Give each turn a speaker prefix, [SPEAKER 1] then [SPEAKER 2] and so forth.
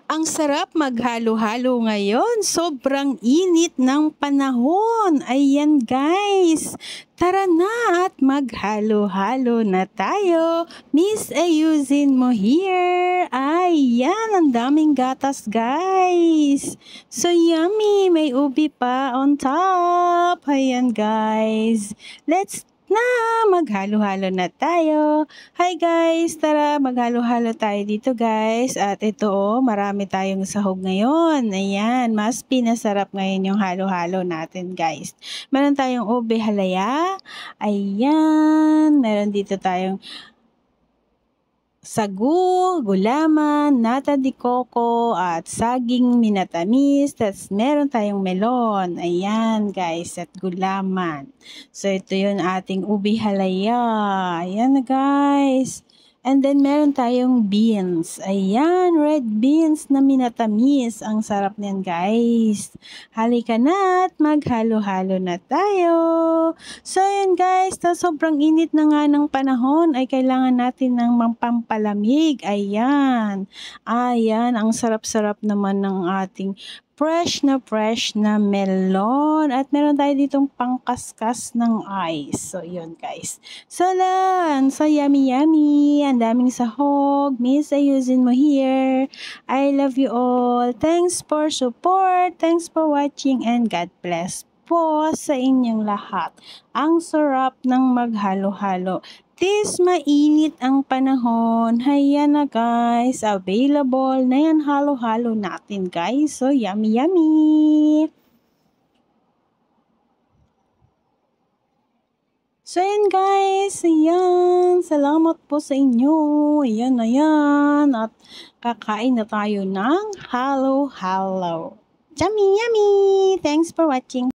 [SPEAKER 1] Ang sarap maghalo-halo ngayon. Sobrang init ng panahon. Ayan guys. Tara na at maghalo-halo na tayo. Miss, ayusin mo here. Ayan, ang daming gatas guys. So yummy. May ubi pa on top. Ayan guys. Let's na maghalo-halo na tayo. Hi guys, tara maghalo-halo tayo dito guys. At ito marami tayong sahog ngayon. Ayan, mas pinasarap ngayon yung halo-halo natin guys. Meron tayong ube halaya. Ayan, meron dito tayong sagu, gulaman, nata de coco, at saging minatamis. Tapos meron tayong melon. Ayan guys, at gulaman. So ito yun ating ubi halaya. Ayan na guys. And then meron tayong beans. Ayan, red beans na minatamis. Ang sarap niyan guys. Halika na at maghalo-halo na tayo. So yun guys, na sobrang init na nga ng panahon ay kailangan natin ng pampalamig. Ayan. Ayan, ang sarap-sarap naman ng ating fresh na melon. At meron tayo ditong pangkaskas ng ice. So, yun guys. So, lang. So, yummy. Ang daming sahog. Miss, ayusin mo here. I love you all. Thanks for support. Thanks for watching. And God bless po sa inyong lahat. Ang sarap ng maghalo-halo. Tis mainit ang panahon. Hayan na guys. Available na yan halo-halo natin guys. So yummy. So yan guys. Ayan. Salamat po sa inyo. Ayan. At kakain na tayo ng halo-halo. Yummy. Thanks for watching.